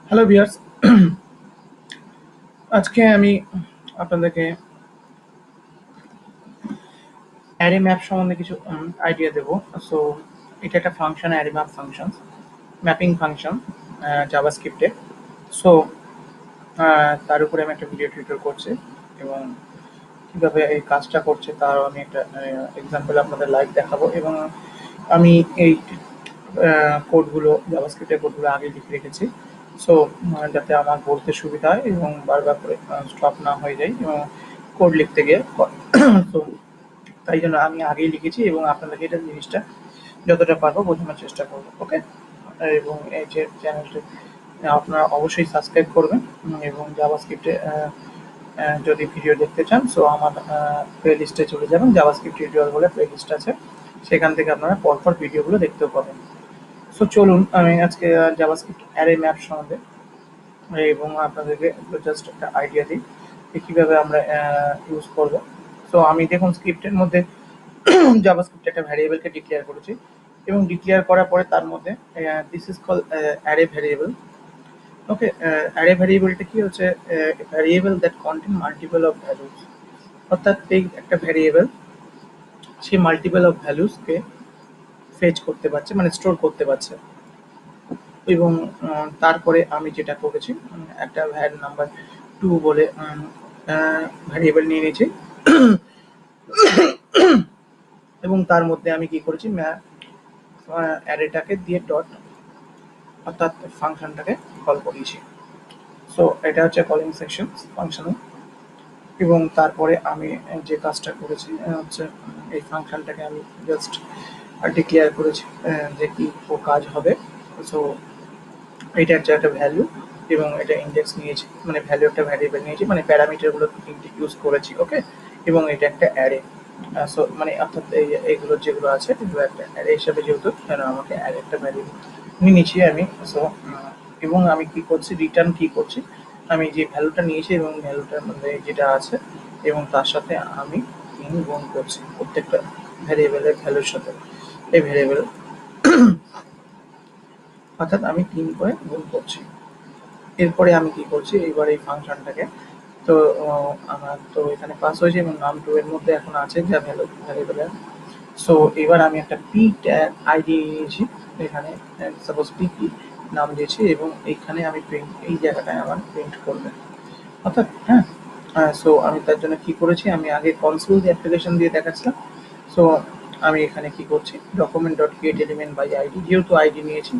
Hello viewers, আজকে আমি আপনাদেরকে অ্যারে ম্যাপ সম্বন্ধে কিছু আইডিয়া দেব। সো এটা একটা function, array map function, mapping function জাভাস্ক্রিপ্টে। সো তার উপরে আমি একটা ভিডিও টিউটোরিয়াল করছি এবং কিভাবে এই কাজটা করছে তারও আমি একটা এক্সাম্পল আপনাদের লাইভ দেখাবো। এবং আমি এই কোডগুলো, জাভাস্ক্রিপ্টের কোডগুলো আগে লিখে রেখেছি। সো যাতে আমার বলতে সুবিধা হয় এবং বারবার করে স্টপ না হয়ে যায় এবং কোড লিখতে গিয়ে। তো তাই জন্য আমি আগেই লিখেছি এবং আপনাদেরকে এটা জিনিসটা যতটা পারবো বোঝানোর চেষ্টা করবো। ওকে, এবং এই যে চ্যানেলটি আপনারা অবশ্যই সাবস্ক্রাইব করবেন এবং জাভাস্ক্রিপ্টে যদি ভিডিও দেখতে চান সো আমার প্লে লিস্টে চলে যাবেন। জাভাস্ক্রিপ্ট টিউটোরিয়াল বলে প্লে লিস্ট আছে, সেখান থেকে আপনারা পরপর ভিডিওগুলো দেখতেও পাবেন। সো চলুন আমি আজকে জাভাস্ক্রিপ্ট অ্যারে ম্যাপ সম্বন্ধে এবং আপনাদেরকে জাস্ট একটা আইডিয়া দিই যে কীভাবে আমরা ইউজ করব। সো আমি দেখুন স্ক্রিপ্টের মধ্যে জাভাস্ক্রিপ্টে একটা ভ্যারিয়েবলকে ডিক্লেয়ার করেছি এবং ডিক্লেয়ার করার পরে তার মধ্যে this is call array variable. Okay, array ভ্যারিয়েবলটা কি হচ্ছে? Variable that contain multiple of values, অর্থাৎ এই একটা ভ্যারিয়েবল সে মাল্টিপল অফ ভ্যালুসকে ফেচ করতে পারছে, মানে স্টোর করতে পারছে। এবং তারপরে আমি যেটা করেছি, একটা ভ্যার নাম্বার 2 বলে ভ্যারিয়েবল নিয়ে নিয়েছি এবং তার মধ্যে আমি কি করেছি, অ্যারেটাকে দিয়ে ডট, অর্থাৎ ফাংশনটাকে কল করিয়েছি। সো এটা হচ্ছে কলিং সেকশন ফাংশন। এবং তারপরে আমি যে কাজটা করেছি হচ্ছে এই ফাংশনটাকে আমি জাস্ট ডিক্লেয়ার করেছি যে কি ও কাজ হবে। সো এটা হচ্ছে একটা ভ্যালু এবং এটা ইন্ডেক্স নিয়েছি, মানে ভ্যালু একটা ভ্যারিয়েবল নিয়েছি, মানে প্যারামিটারগুলো তিনটে ইউজ করেছি। ওকে, এবং এটা একটা অ্যারে। সো মানে অর্থাৎ এইগুলো যেগুলো আছে এগুলো একটা অ্যারে হিসাবে, যেহেতু কেন আমাকে অ্যারে একটা ভ্যারিয়েবল নিয়েছি আমি। সো এবং আমি কি করছি, রিটার্ন কি করছি, আমি যে ভ্যালুটা নিয়েছি এবং ভ্যালুটার মধ্যে যেটা আছে এবং তার সাথে আমি গুণ করছি প্রত্যেকটা ভ্যারিয়েবলের ভ্যালুর সাথে এই ভ্যারিয়েবল, অর্থাৎ আমি 3 করে গুণ করছি। এরপরে আমি কি করছি, এইবার এই ফাংশনটাকে তো আমার তো এখানে পাস হয়েছে এবং নাম 2 এর মধ্যে এখন আছে যা ভ্যারিয়েবলের। সো এবার আমি একটা পি ট্যাগ আইডি নিয়েছি, এখানে সাপোজ পিপি নাম দিয়েছি এবং এইখানে আমি প্রিন্ট, এই জায়গাটায় আমার প্রিন্ট করবে, অর্থাৎ হ্যাঁ। সো আমি তার জন্য কি করেছি, আমি আগে কনসোল অ্যাপ্লিকেশন দিয়ে দেখাচ্ছিলাম। সো আমি এখানে কি করছি, document dot create element by ID, যেহেতু আইডি নিয়েছি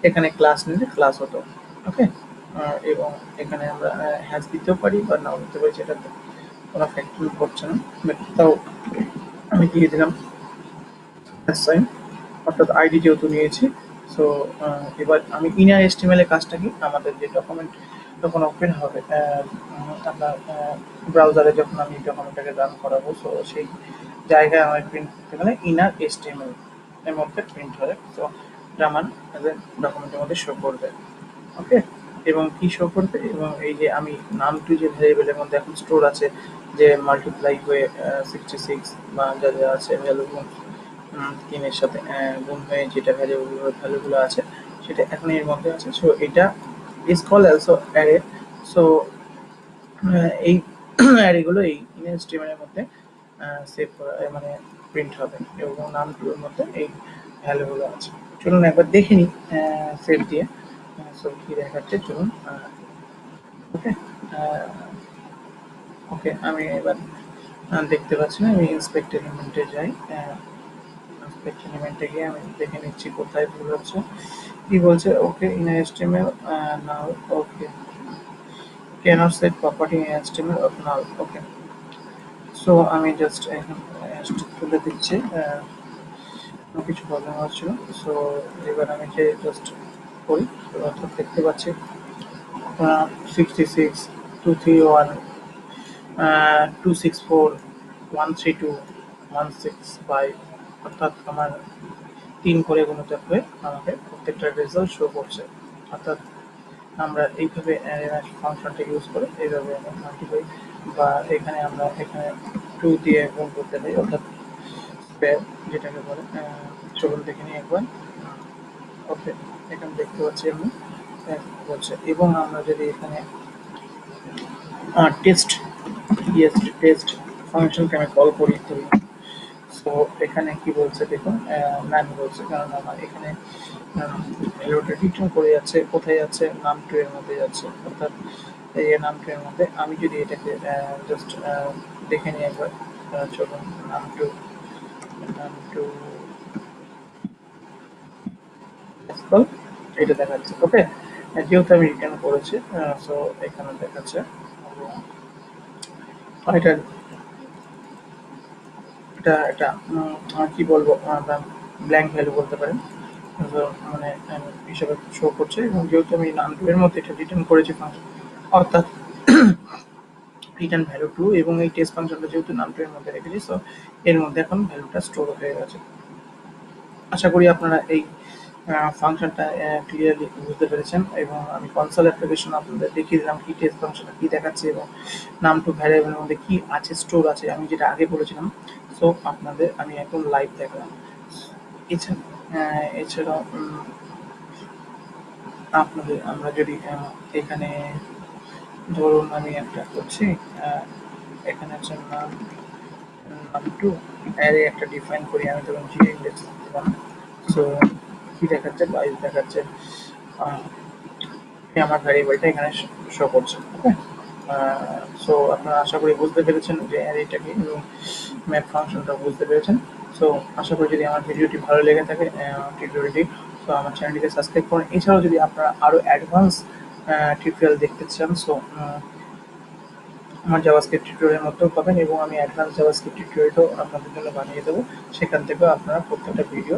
এখানে ক্লাস নিলে ক্লাস হতো। ওকে, এবং এখানে আমরা হ্যাশ দিতেও পারি বা নাও দিতে পারি, সেটাতে কোনো ফ্যাক্টরি করছে না, বাট তাও আমি দিয়ে দিলাম হ্যাশ সাইন, অর্থাৎ আইডি যেহেতু নিয়েছি। সো এবার আমি ইনার এস্টিমেল এর কাজটা কি, আমাদের যে ডকুমেন্ট যখন ওপেন হবে আপনার ব্রাউজারে, যখন আমি ডকুমেন্টটাকে রান করাবো, সো সেই জায়গায় আমার প্রিন্ট করতে গেলে ইনার এস্টিমেল এর মধ্যে প্রিন্ট হবে। সো এটা আমার ডকুমেন্টের মধ্যে শো করবে। ওকে, এবং কি শো করবে, এবং এই যে আমি নামটি যে ভ্যারিয়েবলের মধ্যে এখন স্টোর আছে, যে মাল্টিপ্লাই হয়ে 66 বা যা যা আছে ভ্যালু, 3 এর সাথে গুণ হয়ে যেটা ভ্যালুগুলো আছে সেটা এখন এর মধ্যে আছে। সো এটা is call also array. So এই অ্যারেগুলো এই ইমেজ স্ট্রিমের মধ্যে সেভ করা, মানে প্রিন্ট হবে এবং নামগুলোর মধ্যে এই ভ্যালুগুলো আছে। চলুন একবার দেখে নিই সেভ দিয়ে। সো কি দেখাচ্ছে, চলুন। ওকে, ওকে, আমি এবার দেখতে পাচ্ছি না, আমি ইন্সপেক্ট এলিমেন্টে যাই। ইন্সপেক্ট এলিমেন্টে গিয়ে আমি দেখে নিচ্ছি কোথায় ভুল হচ্ছে, কি বলছে। Okay, in HTML now, okay, cannot set property in HTML of null. Okay, so I just এখন তুলে দিচ্ছি, কিছু প্রবলেম হচ্ছিল। সো এবার আমি যে জাস্ট করি, অর্থাৎ দেখতে পাচ্ছি 66 231 264 132 165, অর্থাৎ আমার 3 করে গুণিত হয়ে আমাকে প্রত্যেকটা রেজাল্ট শো করছে। অর্থাৎ আমরা এইভাবে ফাংশনটা ইউজ করে এইভাবে আমরা মাল্টিপ্লাই, বা এখানে আমরা এখানে 2 দিয়ে গুণ করতে পারি, অর্থাৎ স্কোয়ার যেটাকে বলে। চলুন দেখে নিই একবার। ওকে, এখানে দেখতে পাচ্ছি আমি হচ্ছে। এবং আমরা যদি এখানে টেস্ট টেস্ট ফাংশনকে আমি কল করি, তো সো এখানে কি বলছে দেখুন, নাম বলছে, কারণ আমার এখানে ভ্যালুটা রিটার্ন করে যাচ্ছে, কোথায় যাচ্ছে, নাম টু এর মধ্যে যাচ্ছে, অর্থাৎ এই নাম টু এর মধ্যে। আমি যদি এটাকে জাস্ট দেখে নিই একবার, চলুন, নাম টু এটা দেখাচ্ছে। ওকে, যেহেতু আমি রিটার্ন করেছি, সো এখানে দেখাচ্ছে। এটা এটা এটা কি বলবো, ব্ল্যাঙ্ক ভ্যালু বলতে পারেন। তো মানে হিসাবে শো করছে, এবং যেহেতু আমি নাম টু এর মধ্যে এটা রিটার্ন করেছি ফাংশন, অর্থাৎ রিটার্ন ভ্যালু টু, এবং এই টেস্ট ফাংশনটা যেহেতু নাম টু এর মধ্যে রেখেছি, সো এর মধ্যে এখন ভ্যালুটা স্টোর হয়ে গেছে। আশা করি আপনারা এই ফাংশনটা ক্লিয়ারলি বুঝতে পেরেছেন, এবং আমি কনসোল অ্যাপ্লিকেশন আপনাদের দেখিয়ে দিলাম কি টেস্ট ফাংশনে কি দেখাচ্ছে, এবং নাম টু ভ্যারিয়েবলের মধ্যে কি আছে, স্টোর আছে, আমি যেটা আগে বলেছিলাম। সো আপনাদের আমি এখন লাইভ দেখালাম। এছাড়া এছাড়াও আপনাদের আমরা যদি এখানে ধরুন আমি একটা করছি, আহ, এখানে হচ্ছে নাম টু অ্যারে একটা ডিফাইন করি, আমি ধরুন জি ইন্ডেক্স দিলাম। সো কি দেখাচ্ছে, বাইশ দেখাচ্ছে। আহ, এই আমার ভ্যারিয়েবলটা এখানে শো করছে। ওকে, সো আপনারা আশা করি বুঝতে পেরেছেন যে অ্যারেটা কি, এবং ম্যাথ ফাংশনটা বুঝতে পেরেছেন। সো আশা করি যদি আমার ভিডিওটি ভালো লেগে থাকে, টিউটোরিয়ালটি, তো আমার চ্যানেলটিকে সাবস্ক্রাইব করুন। এছাড়াও যদি আপনারা আরও অ্যাডভান্স টিউটোরিয়াল দেখতে চান, সো আমার জাভাস্ক্রিপ্ট টিউটোরিয়ালের মধ্যেও পাবেন, এবং আমি অ্যাডভান্স জাভাস্ক্রিপ্ট টিউটোরিয়ালও আপনাদের জন্য বানিয়ে দেবো। সেখান থেকেও আপনারা প্রত্যেকটা ভিডিও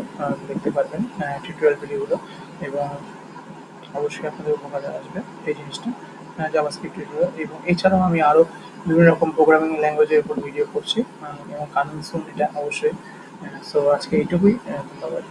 দেখতে পারবেন, টিউটোরিয়াল ভিডিওগুলো, এবং অবশ্যই আপনাদের উপকারে আসবে এই জিনিসটা, জাভাস্ক্রিপ্ট টিউটোরিয়াল। এবং এছাড়াও আমি আরও বিভিন্ন রকম প্রোগ্রামিং ল্যাঙ্গুয়েজের উপর ভিডিও করছি, এবং কামিং সুন এটা অবশ্যই। সো আজকে এইটুকুই, ধন্যবাদ।